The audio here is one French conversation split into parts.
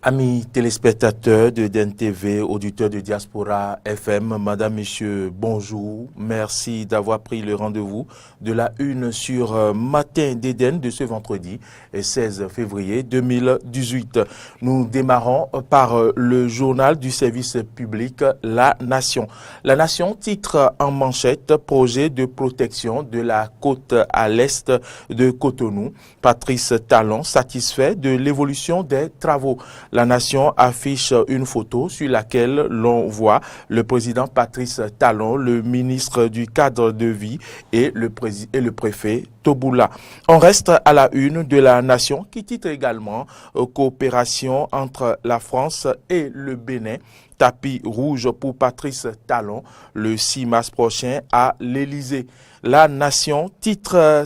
Amis téléspectateurs de DNTV, auditeurs de Diaspora FM, Madame, Messieurs, bonjour. Merci d'avoir pris le rendez-vous de la une sur Matin d'Éden de ce vendredi 16 février 2018. Nous démarrons par le journal du service public La Nation. La Nation titre en manchette projet de protection de la côte à l'est de Cotonou. Patrice Talon satisfait de l'évolution des travaux. La Nation affiche une photo sur laquelle l'on voit le président Patrice Talon, le ministre du cadre de vie et le préfet Toboula. On reste à la une de La Nation qui titre également coopération entre la France et le Bénin. Tapis rouge pour Patrice Talon le 6 mars prochain à l'Élysée. La Nation titre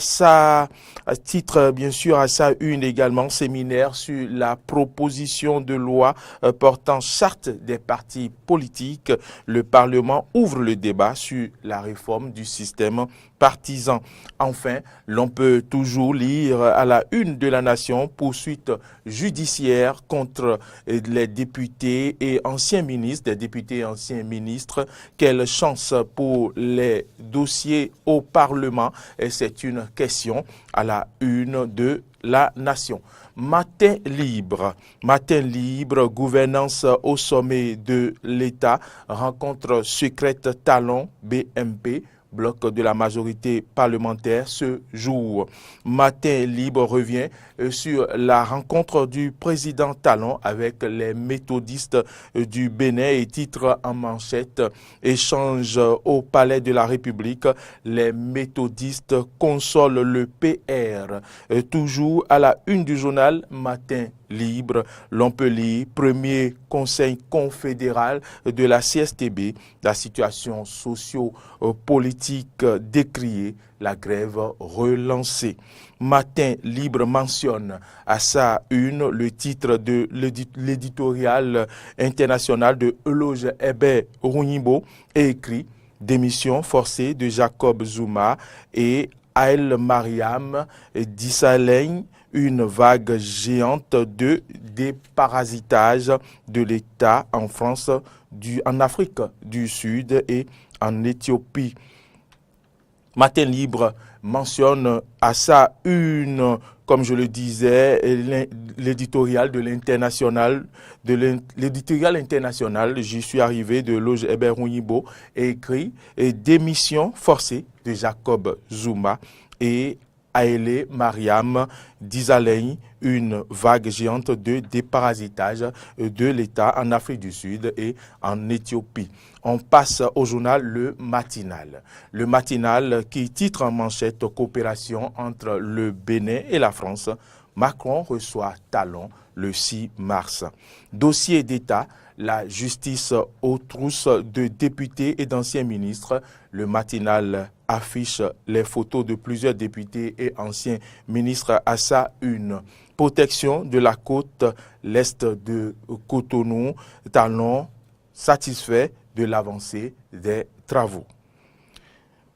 bien sûr à sa une également séminaire sur la proposition de loi portant charte des partis politiques. Le Parlement ouvre le débat sur la réforme du système partisan. Enfin, l'on peut toujours lire à la une de La Nation poursuite judiciaire contre les députés et anciens ministres, des députés et anciens ministres. Quelle chance pour les dossiers au Parlement? Et c'est une question à la une de La Nation. Matin libre, gouvernance au sommet de l'État, rencontre secrète Talon BMP, bloc de la majorité parlementaire ce jour. Matin libre revient sur la rencontre du président Talon avec les méthodistes du Bénin et titre en manchette échange au palais de la République. Les méthodistes consolent le PR. Toujours à la une du journal Matin libre, l'on peut lire premier conseil confédéral de la CSTB, la situation socio-politique décriée, la grève relancée. Matin libre mentionne à sa une le titre de l'éditorial international de Eloge Hébert Rougnimbo et écrit démission forcée de Jacob Zuma et Aël Mariam Dissalègne, une vague géante de déparasitage de l'État en France, en Afrique du Sud et en Éthiopie. Matin libre mentionne à sa une, comme je le disais, l'éditorial de l'international, l'éditorial international, j'y suis arrivé, de Loge Hébert Rougnimbo, écrit démission forcée de Jacob Zuma et Aël Mariam Dissalègne, une vague géante de déparasitage de l'État en Afrique du Sud et en Éthiopie. On passe au journal Le Matinal. Le Matinal qui titre en manchette coopération entre le Bénin et la France. Macron reçoit Talon le 6 mars. Dossier d'État, la justice aux trousses de députés et d'anciens ministres. Le Matinal affiche les photos de plusieurs députés et anciens ministres à sa une. Protection de la côte l'est de Cotonou, Talon satisfait de l'avancée des travaux.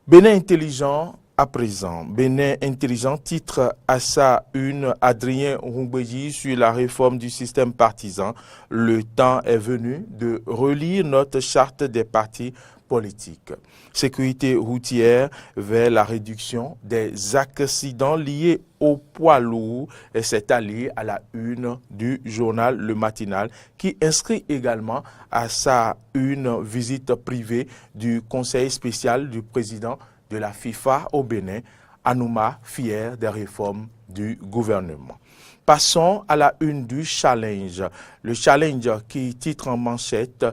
Bénin intelligent à présent. Bénin intelligent titre à sa une Adrien Roumbeji sur la réforme du système partisan. Le temps est venu de relire notre charte des partis politiques. Sécurité routière vers la réduction des accidents liés au poids lourd. Et c'est allié à la une du journal Le Matinal qui inscrit également à sa une visite privée du conseil spécial du président de la FIFA au Bénin, Anouma, fier des réformes du gouvernement. Passons à la une du challenge. Le challenge qui titre en manchette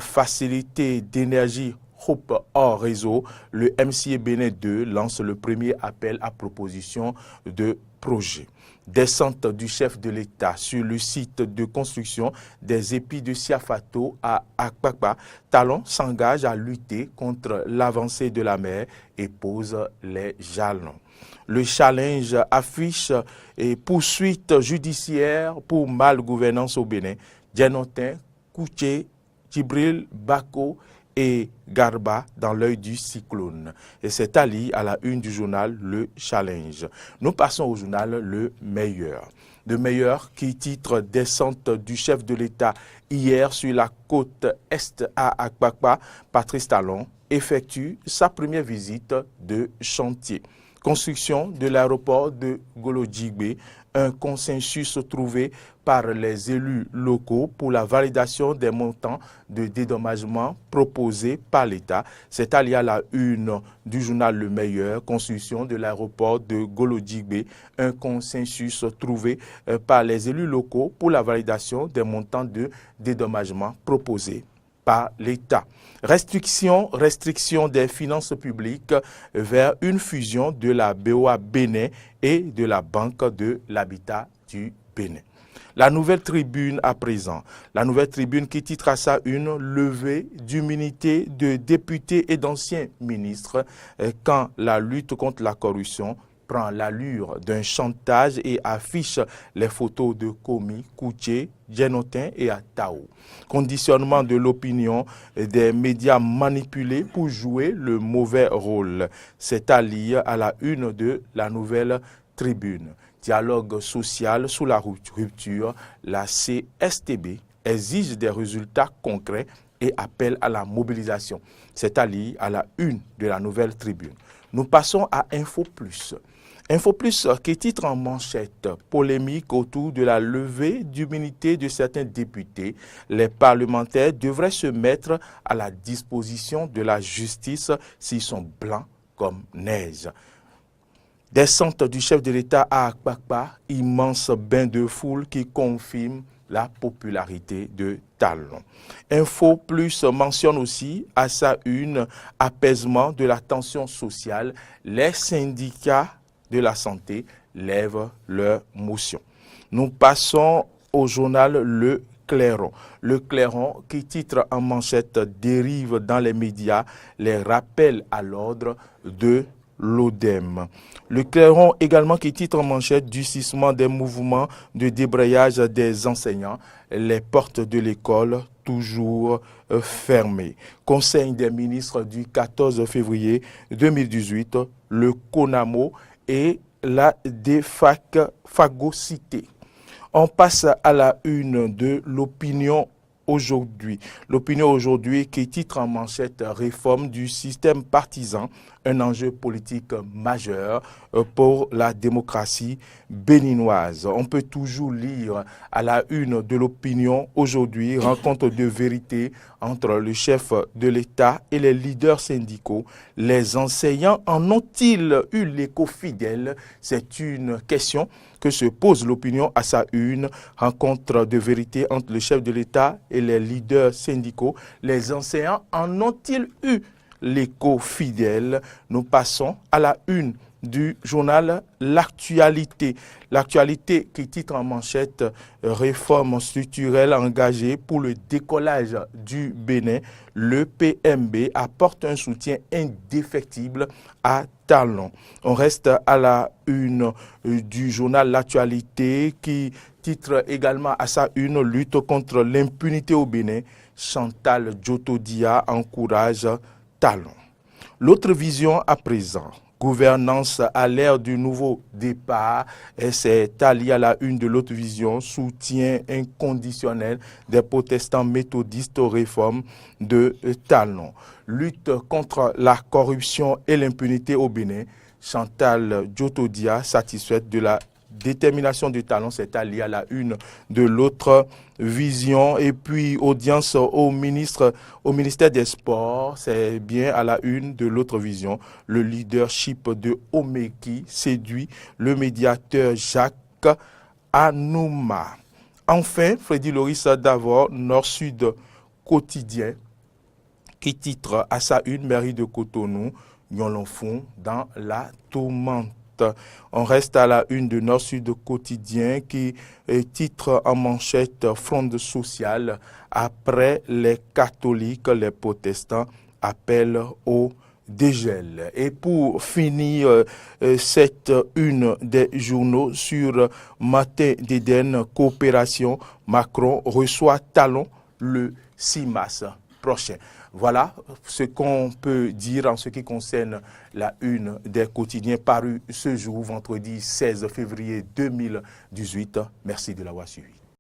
facilité d'énergie Hope hors réseau. Le MCA Bénin 2 lance le premier appel à proposition de projet. Descente du chef de l'État sur le site de construction des épis de Siafato à Akpakpa. Talon s'engage à lutter contre l'avancée de la mer et pose les jalons. Le challenge affiche et poursuite judiciaire pour malgouvernance au Bénin. Djenotin, Kouché, Djibril, Bako et Garba dans l'œil du cyclone. Et c'est allié à la une du journal Le Challenge. Nous passons au journal Le Meilleur. De Meilleur qui titre descente du chef de l'État hier sur la côte est à Akpakpa, Patrice Talon effectue sa première visite de chantier. Construction de l'aéroport de Golo-Djigbe, un consensus trouvé par les élus locaux pour la validation des montants de dédommagement proposés par l'État. C'est allié à la une du journal Le Meilleur, construction de l'aéroport de Golo-Djigbe, un consensus trouvé par les élus locaux pour la validation des montants de dédommagement proposés par l'État. Restriction des finances publiques vers une fusion de la BOA Bénin et de la Banque de l'Habitat du Bénin. La Nouvelle Tribune à présent. La Nouvelle Tribune qui titre à sa une « Levée d'immunité de députés et d'anciens ministres quand la lutte contre la corruption prend l'allure d'un chantage et affiche les photos de Komi, Kouché, Djenotin et Atao. Conditionnement de l'opinion des médias manipulés pour jouer le mauvais rôle. C'est allié à la une de la Nouvelle Tribune. Dialogue social sous la rupture, la CSTB exige des résultats concrets et appelle à la mobilisation. C'est allié à la une de la Nouvelle Tribune. Nous passons à Info Plus. Info Plus qui titre en manchette polémique autour de la levée d'immunité de certains députés. Les parlementaires devraient se mettre à la disposition de la justice s'ils sont blancs comme neige. Descente du chef de l'État à Akpakpa, immense bain de foule qui confirme la popularité de Talon. Info Plus mentionne aussi à sa une apaisement de la tension sociale. Les syndicats de la santé lèvent leur motion. Nous passons au journal Le Clairon. Le Clairon qui titre en manchette dérive dans les médias les rappels à l'ordre de l'ODEM. Le Clairon également qui titre en manchette durcissement des mouvements de débrayage des enseignants, les portes de l'école toujours fermées. Conseil des ministres du 14 février 2018, le CONAMO et la déphagocité. On passe à la une de l'opinion aujourd'hui. L'opinion aujourd'hui qui titre en manchette réforme du système partisan, un enjeu politique majeur pour la démocratie béninoise. On peut toujours lire à la une de l'opinion aujourd'hui rencontre de vérité entre le chef de l'État et les leaders syndicaux. Les enseignants en ont-ils eu l'écho fidèle? C'est une question que se pose l'opinion à sa une. Rencontre de vérité entre le chef de l'État et les leaders syndicaux. Les enseignants en ont-ils eu l'écho fidèle? Nous passons à la une du journal L'Actualité. L'Actualité qui titre en manchette « Réforme structurelle engagée pour le décollage du Bénin ». Le PMB apporte un soutien indéfectible à Talon. On reste à la une du journal L'Actualité qui titre également à sa une « Lutte contre l'impunité au Bénin ». Chantal Djotodia encourage Talon. L'autre vision à présent. Gouvernance à l'ère du nouveau départ, et c'est allié à la une de l'autre vision, soutien inconditionnel des protestants méthodistes aux réformes de Talon. Lutte contre la corruption et l'impunité au Bénin, Chantal Djotodia satisfaite de la détermination du Talon, c'est allié à la une de l'autre vision. Et puis audience au ministère des Sports, c'est bien à la une de l'autre vision. Le leadership de Omeki séduit le médiateur Jacques Anouma. Enfin, Freddy Loris d'abord, Nord-Sud quotidien, qui titre à sa une mairie de Cotonou, Nyolonfon dans la tourmente. On reste à la une de Nord-Sud quotidien qui titre en manchette fronde sociale. Après les catholiques, les protestants appellent au dégel. Et pour finir cette une des journaux sur Matin d'Éden, coopération, Macron reçoit Talon le 6 mars prochain. Voilà ce qu'on peut dire en ce qui concerne la une des quotidiens parus ce jour, vendredi 16 février 2018. Merci de l'avoir suivi.